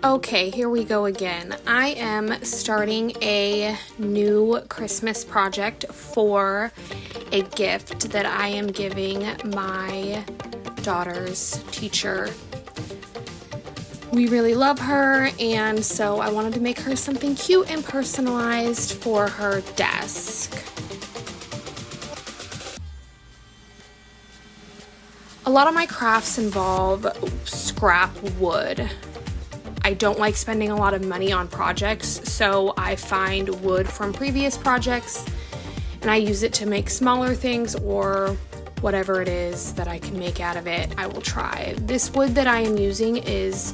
Okay, here we go again. I am starting a new Christmas project for a gift that I am giving my daughter's teacher. We really love her, and so I wanted to make her something cute and personalized for her desk. A lot of my crafts involve scrap wood. I don't like spending a lot of money on projects, so I find wood from previous projects and I use it to make smaller things or whatever it is that I can make out of it, I will try. This wood that I am using is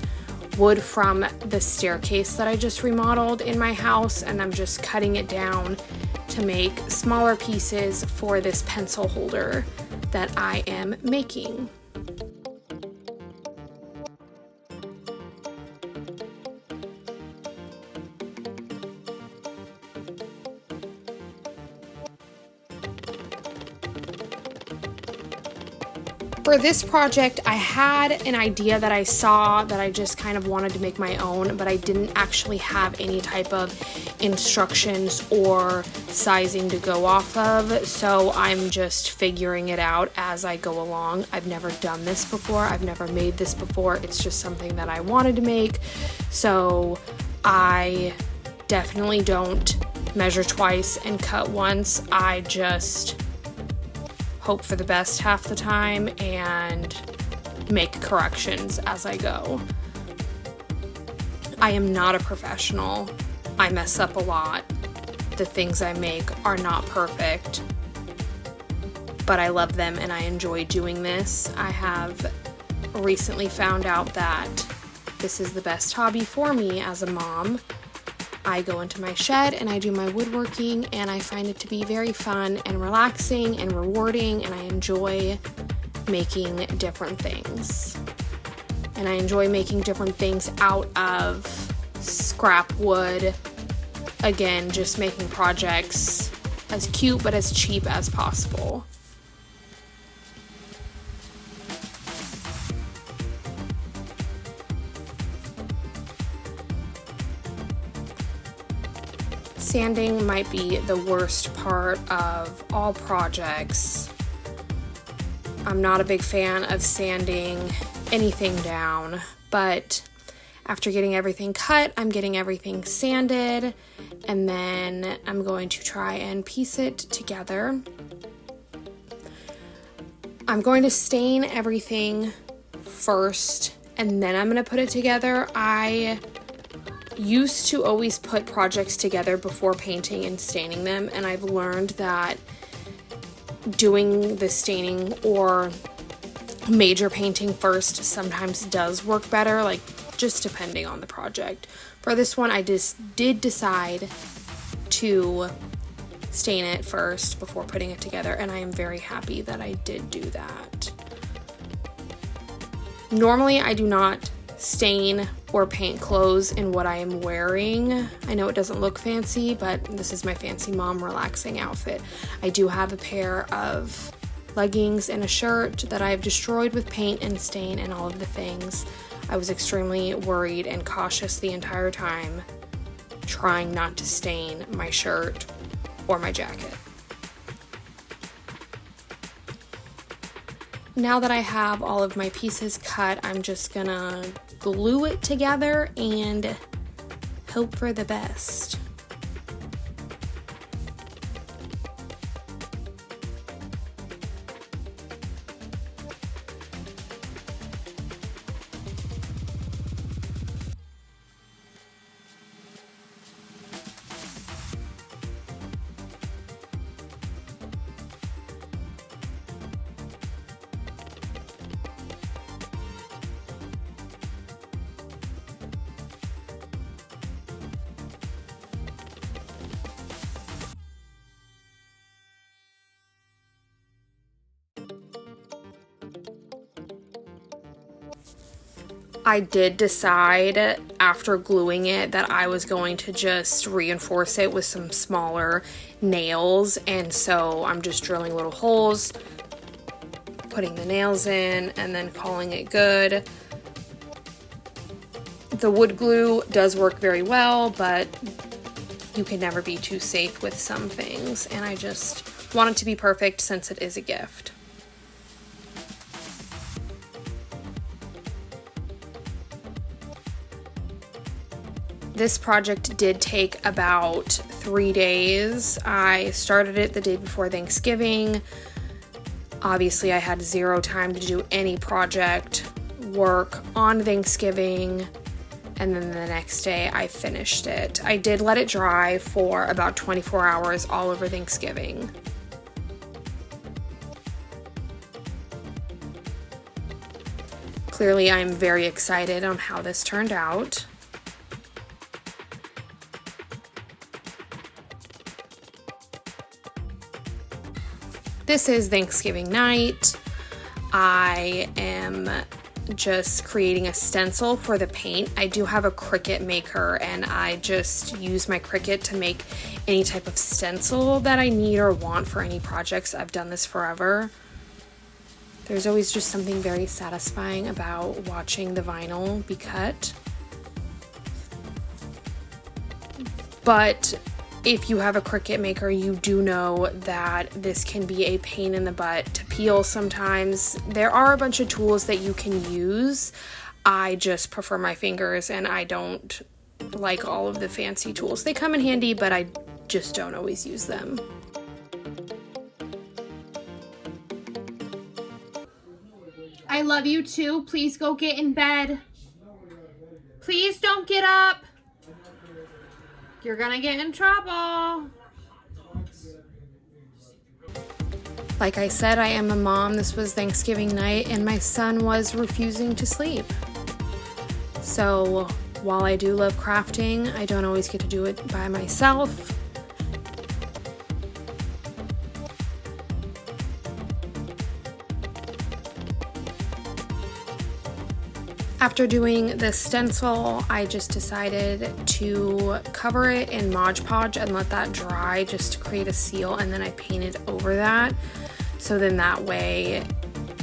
wood from the staircase that I just remodeled in my house, and I'm just cutting it down to make smaller pieces for this pencil holder that I am making. For this project, I had an idea that I saw that I just kind of wanted to make my own, but I didn't actually have any type of instructions or sizing to go off of, so I'm just figuring it out as I go along. I've never done this before. I've never made this before. It's just something that I wanted to make, so I definitely don't measure twice and cut once. I just hope for the best half the time and make corrections as I go. I am not a professional. I mess up a lot. The things I make are not perfect, but I love them and I enjoy doing this. I have recently found out that this is the best hobby for me as a mom. I go into my shed and I do my woodworking, and I find it to be very fun and relaxing and rewarding, and I enjoy making different things. And I enjoy making different things out of scrap wood. Again, just making projects as cute but as cheap as possible. Sanding might be the worst part of all projects. I'm not a big fan of sanding anything down, but after getting everything cut, I'm getting everything sanded, and then I'm going to try and piece it together. I'm going to stain everything first, and then I'm going to put it together. I used to always put projects together before painting and staining them, and I've learned that doing the staining or major painting first sometimes does work better, like just depending on the project. For this one, I just did decide to stain it first before putting it together, and I am very happy that I did do that. Normally, I do not stain or paint clothes in what I am wearing. I know it doesn't look fancy, but this is my fancy mom relaxing outfit. I do have a pair of leggings and a shirt that I've destroyed with paint and stain and all of the things. I was extremely worried and cautious the entire time, trying not to stain my shirt or my jacket. Now that I have all of my pieces cut, I'm just gonna glue it together and hope for the best. I did decide after gluing it that I was going to just reinforce it with some smaller nails, and so I'm just drilling little holes, putting the nails in, and then calling it good. The wood glue does work very well, but you can never be too safe with some things, and I just want it to be perfect since it is a gift. This project did take about 3 days. I started it the day before Thanksgiving. Obviously, I had zero time to do any project work on Thanksgiving, and then the next day I finished it. I did let it dry for about 24 hours all over Thanksgiving. Clearly, I'm very excited on how this turned out. This is Thanksgiving night. I am just creating a stencil for the paint. I do have a Cricut maker, and I just use my Cricut to make any type of stencil that I need or want for any projects. I've done this forever. There's always just something very satisfying about watching the vinyl be cut. But if you have a Cricut maker, you do know that this can be a pain in the butt to peel sometimes. There are a bunch of tools that you can use. I just prefer my fingers, and I don't like all of the fancy tools. They come in handy, but I just don't always use them. I love you too. Please go get in bed. Please don't get up. You're gonna get in trouble. Like I said, I am a mom. This was Thanksgiving night, and my son was refusing to sleep. So while I do love crafting, I don't always get to do it by myself. After doing the stencil, I just decided to cover it in Mod Podge and let that dry just to create a seal, and then I painted over that. So then that way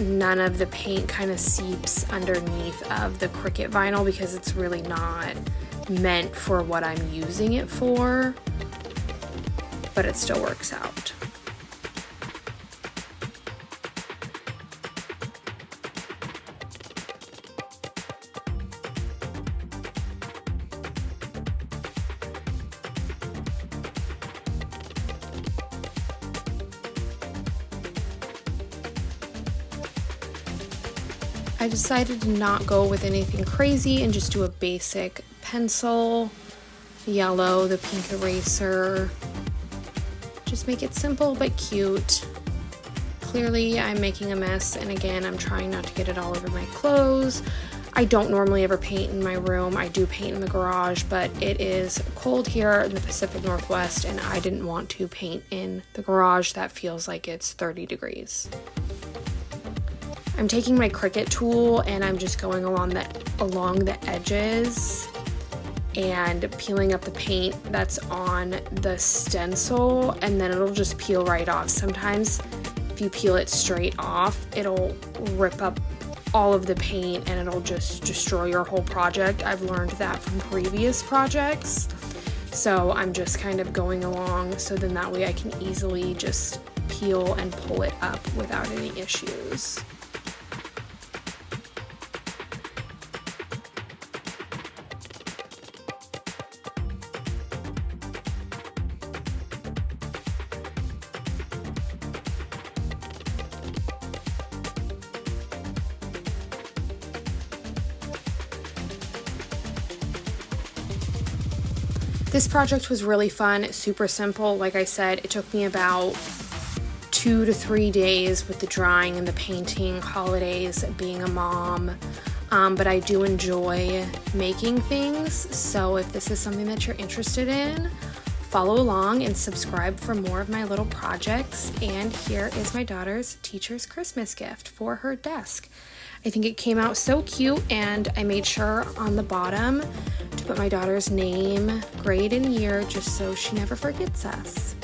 none of the paint kind of seeps underneath of the Cricut vinyl, because it's really not meant for what I'm using it for, but it still works out. I decided to not go with anything crazy and just do a basic pencil, the yellow, the pink eraser. Just make it simple but cute. Clearly I'm making a mess, and again, I'm trying not to get it all over my clothes. I don't normally ever paint in my room. I do paint in the garage, but it is cold here in the Pacific Northwest, and I didn't want to paint in the garage that feels like it's 30 degrees. I'm taking my Cricut tool and I'm just going along the edges and peeling up the paint that's on the stencil, and then it'll just peel right off. Sometimes if you peel it straight off, it'll rip up all of the paint and it'll just destroy your whole project. I've learned that from previous projects. So I'm just kind of going along so then that way I can easily just peel and pull it up without any issues. This project was really fun, super simple. Like I said, it took me about 2 to 3 days with the drying and the painting, holidays, being a mom. But I do enjoy making things, so if this is something that you're interested in, follow along and subscribe for more of my little projects. And here is my daughter's teacher's Christmas gift for her desk. I think it came out so cute, and I made sure on the bottom to put my daughter's name, grade, and year just so she never forgets us.